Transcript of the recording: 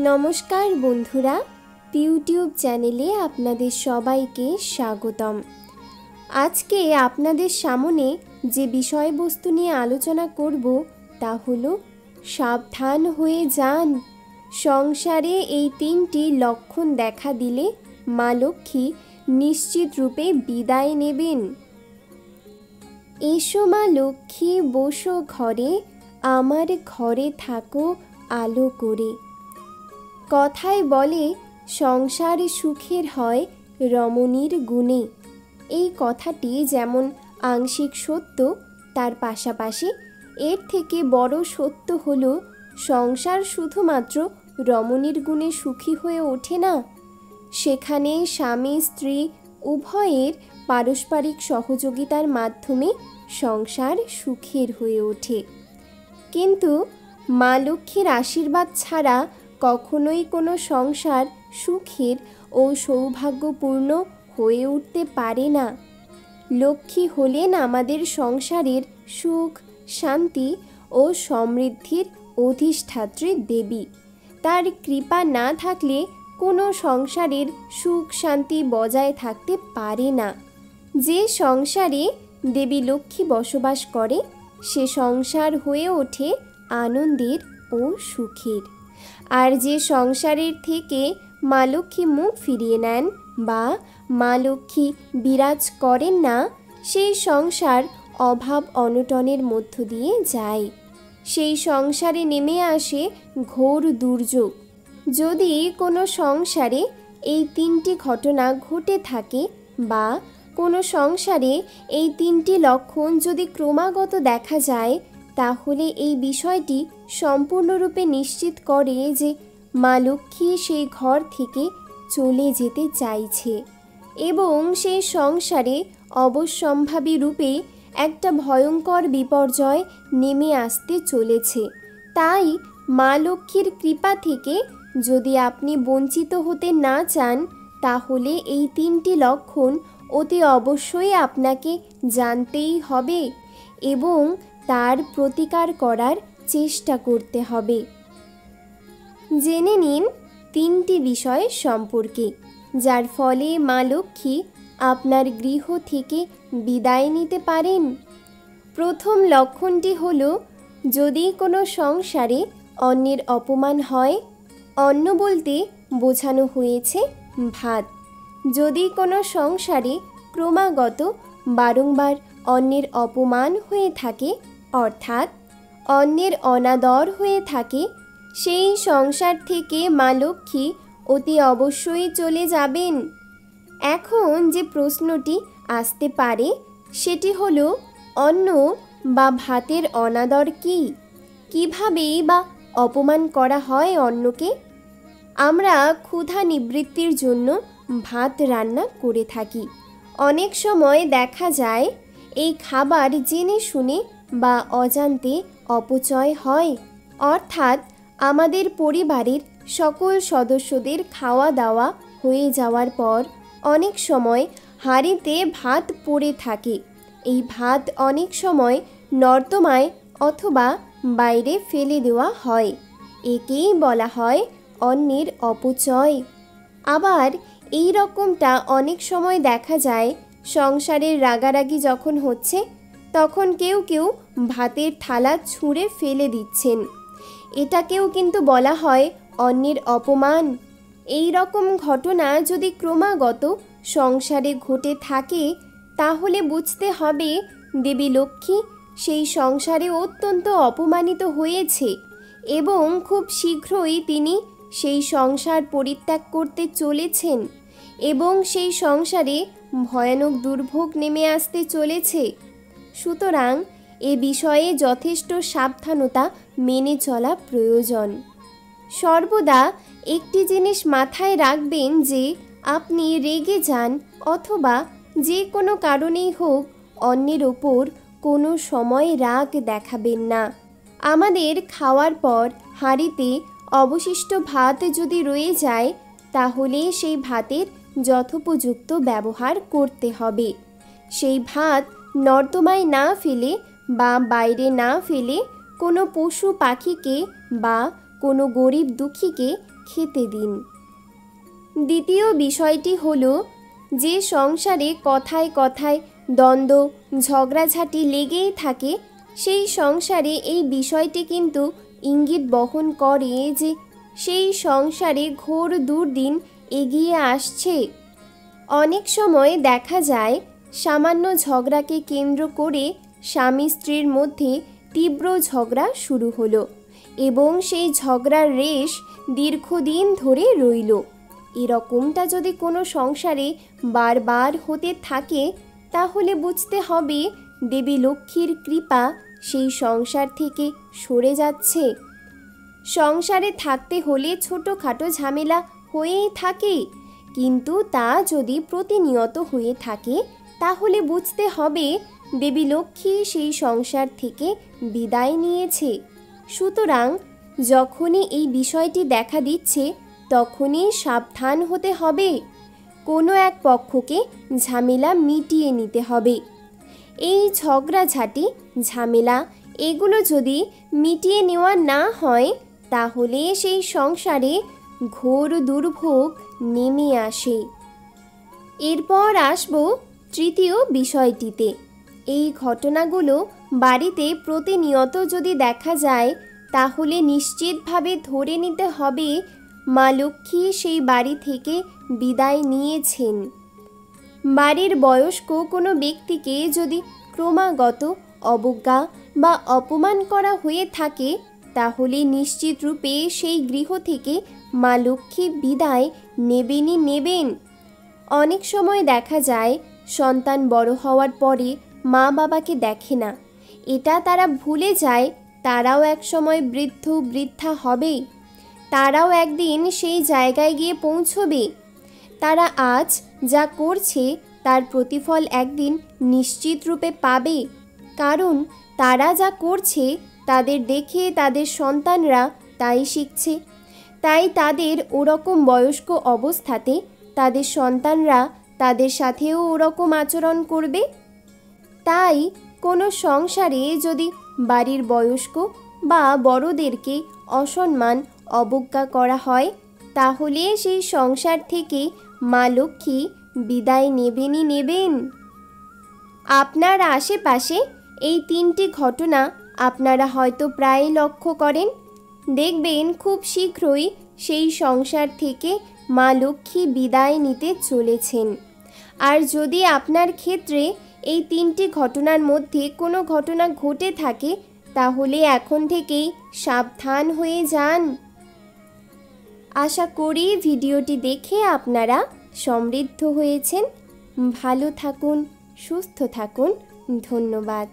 নমস্কার বন্ধুরা, ইউটিউব চ্যানেলে আপনাদের সবাইকে স্বাগতম। আজকে আপনাদের সামনে যে বিষয়বস্তু নিয়ে আলোচনা করব তা হলো সাবধান হয়ে যান। সংসারে এই 3টি লক্ষণ দেখা দিলে মা লক্ষ্মী নিশ্চিত রূপে বিদায় নেবেন। এসো মা লক্ষ্মী বসো ঘরে, আমার ঘরে থাকো আলো করে। কথায় বলে সংসার সুখের হয় রমণীর গুণে। এই কথাটি যেমন আংশিক সত্য, তার পাশাপাশি এর থেকে বড় সত্য হলো সংসার শুধুমাত্র রমণীর গুণে সুখী হয়ে ওঠে না, সেখানে স্বামী স্ত্রী উভয়ের পারস্পরিক সহযোগিতার মাধ্যমে সংসার সুখের হয়ে ওঠে। কিন্তু মা লক্ষ্মীর আশীর্বাদ ছাড়া কখনোই কোনো সংসার সুখের ও সৌভাগ্যপূর্ণ হয়ে উঠতে পারে না। লক্ষ্মী হলেন আমাদের সংসারের সুখ, শান্তি ও সমৃদ্ধির অধিষ্ঠাত্রী দেবী। তার কৃপা না থাকলে কোনো সংসারের সুখ শান্তি বজায় থাকতে পারে না। যে সংসারে দেবী লক্ষ্মী বসবাস করে সে সংসার হয়ে ওঠে আনন্দের ও সুখের। আর যে সংসারের থেকে মা লক্ষ্মী মুখ ফিরিয়ে নেন বা মা লক্ষ্মী বিরাজ করেন না, সেই সংসার অভাব অনটনের মধ্য দিয়ে যায়। সেই সংসারে নেমে আসে ঘোর দুর্যোগ। যদি কোনো সংসারে এই 3টি ঘটনা ঘটে থাকে বা কোনো সংসারে এই 3টি লক্ষণ যদি ক্রমাগত দেখা যায়, তাহলে এই বিষয়টি সম্পূর্ণরূপে নিশ্চিত করে যে মা লক্ষ্মী সেই ঘর থেকে চলে যেতে চাইছে এবং সেই সংসারে অবশ্যম্ভাবী রূপে একটা ভয়ঙ্কর বিপর্যয় নেমে আসতে চলেছে। তাই মা লক্ষ্মীর কৃপা থেকে যদি আপনি বঞ্চিত হতে না চান, তাহলে এই 3টি লক্ষণ অতি অবশ্যই আপনাকে জানতেই হবে এবং তার প্রতিকার করার চেষ্টা করতে হবে। জেনে নিন 3টি বিষয় সম্পর্কে, যার ফলে মা লক্ষ্মী আপনার গৃহ থেকে বিদায় নিতে পারেন। প্রথম লক্ষণটি হলো, যদি কোনো সংসারে অন্যের অপমান হয়। অন্ন বলতে বোঝানো হয়েছে ভাত। যদি কোনো সংসারে ক্রমাগত বারংবার অন্যের অপমান হয়ে থাকে, অর্থাৎ অন্যের অনাদর হয়ে থাকে, সেই সংসার থেকে মা লক্ষ্মী অতি অবশ্যই চলে যাবেন। এখন যে প্রশ্নটি আসতে পারে সেটি হলো, অন্ন বা ভাতের অনাদর কি? কিভাবেই বা অপমান করা হয় অন্নকে? আমরা ক্ষুধা নিবৃত্তির জন্য ভাত রান্না করে থাকি। অনেক সময় দেখা যায় এই খাবার জেনে শুনে বা অজান্তে অপচয় হয়, অর্থাৎ আমাদের পরিবারের সকল সদস্যদের খাওয়া দাওয়া হয়ে যাওয়ার পর অনেক সময় হাঁড়িতে ভাত পড়ে থাকে। এই ভাত অনেক সময় নর্দমায় অথবা বাইরে ফেলে দেওয়া হয়। একেই বলা হয় অন্নের অপচয়। আবার এই রকমটা অনেক সময় দেখা যায়, সংসারের রাগারাগি যখন হচ্ছে তখন কেউ কেউ ভাতের থালা ছুঁড়ে ফেলে দিচ্ছেন। এটাকেও কিন্তু বলা হয় অন্যের অপমান। এই রকম ঘটনা যদি ক্রমাগত সংসারে ঘটে থাকে, তাহলে বুঝতে হবে দেবী লক্ষ্মী সেই সংসারে অত্যন্ত অপমানিত হয়েছে এবং খুব শীঘ্রই তিনি সেই সংসার পরিত্যাগ করতে চলেছেন এবং সেই সংসারে ভয়ানক দুর্ভোগ নেমে আসতে চলেছে। সুতরাং এ বিষয়ে যথেষ্ট সাবধানতা মেনে চলা প্রয়োজন। সর্বদা একটি জিনিস মাথায় রাখবেন যে আপনি রেগে যান অথবা যে কোনো কারণেই হোক অন্যের ওপর কোনো সময় রাগ দেখাবেন না। আমাদের খাওয়ার পর হাঁড়িতে অবশিষ্ট ভাত যদি রয়ে যায়, তাহলে সেই ভাতের যথোপযুক্ত ব্যবহার করতে হবে। সেই ভাত নর্দমায় না ফেলে বা বাইরে না ফেলে কোনো পশু পাখিকে বা কোনো গরিব দুঃখীকে খেতে দিন। দ্বিতীয় বিষয়টি হলো, যে সংসারে কথায় কথায় দ্বন্দ্ব ঝগড়াঝাটি লেগেই থাকে, সেই সংসারে এই বিষয়টি কিন্তু ইঙ্গিত বহন করে যে সেই সংসারে ঘোর দুর্দিন এগিয়ে আসছে। অনেক সময় দেখা যায় সামান্য ঝগড়াকে কেন্দ্র করে স্বামী স্ত্রীর মধ্যে তীব্র ঝগড়া শুরু হলো এবং সেই ঝগড়ার রেশ দীর্ঘদিন ধরে রইল। এরকমটা যদি কোনো সংসারে বারবার হতে থাকে, তাহলে বুঝতে হবে দেবী লক্ষ্মীর কৃপা সেই সংসার থেকে সরে যাচ্ছে। সংসারে থাকতে হলে ছোটোখাটো ঝামেলা হয়েই থাকে, কিন্তু তা যদি প্রতিনিয়ত হয়ে থাকে, তাহলে বুঝতে হবে দেবী লক্ষ্মী সেই সংসার থেকে বিদায় নিয়েছে। সুতরাং যখনই এই বিষয়টি দেখা দিচ্ছে, তখনই সাবধান হতে হবে। কোনো এক পক্ষকে ঝামেলা মিটিয়ে নিতে হবে। এই ঝগড়াঝাটি ঝামেলা এগুলো যদি মিটিয়ে নেওয়া না হয়, তাহলে সেই সংসারে ঘোর দুর্ভোগ নেমে আসে। এরপর আসব তৃতীয় বিষয়টিতে। এই ঘটনাগুলো বাড়িতে প্রতিনিয়ত যদি দেখা যায়, তাহলে নিশ্চিতভাবে ধরে নিতে হবে মা লক্ষ্মী সেই বাড়ি থেকে বিদায় নিয়েছেন। বাড়ির বয়স্ক কোনো ব্যক্তিকে যদি ক্রমাগত অবজ্ঞা বা অপমান করা হয়ে থাকে, তাহলে নিশ্চিত রূপে সেই গৃহ থেকে মা লক্ষ্মী বিদায় নেবেনই নেবেন। অনেক সময় দেখা যায় সন্তান বড় হওয়ার পরে মা বাবাকে দেখে না। এটা তারা ভুলে যায় তারাও এক সময় বৃদ্ধ বৃদ্ধা হবে, তারাও একদিন সেই জায়গায় গিয়ে পৌঁছবে। তারা আজ যা করছে তার প্রতিফল একদিন নিশ্চিত রূপে পাবে, কারণ তারা যা করছে তাদের দেখে তাদের সন্তানরা তাই শিখছে। তাই তাদের ওরকম বয়স্ক অবস্থাতে তাদের সন্তানরা তাদের সাথেও ওরকম আচরণ করবে। তাই কোনো সংসারে যদি বাড়ির বয়স্ক বা বড়দেরকে অসম্মান অবজ্ঞা করা হয়, তাহলে সেই সংসার থেকে মা লক্ষ্মী বিদায় নেবেনই নেবেন। আপনার আশেপাশে এই তিনটি ঘটনা আপনারা হয়তো প্রায় লক্ষ্য করেন। দেখবেন খুব শীঘ্রই সেই সংসার থেকে মা লক্ষ্মী বিদায় নিতে চলেছেন। আর যদি আপনার ক্ষেত্রে এই তিনটি ঘটনার মধ্যে কোনো ঘটনা ঘটে থাকে, তাহলে এখন থেকেই সাবধান হয়ে যান। আশা করি ভিডিওটি দেখে আপনারা সমৃদ্ধ হয়েছেন। ভালো থাকুন, সুস্থ থাকুন। ধন্যবাদ।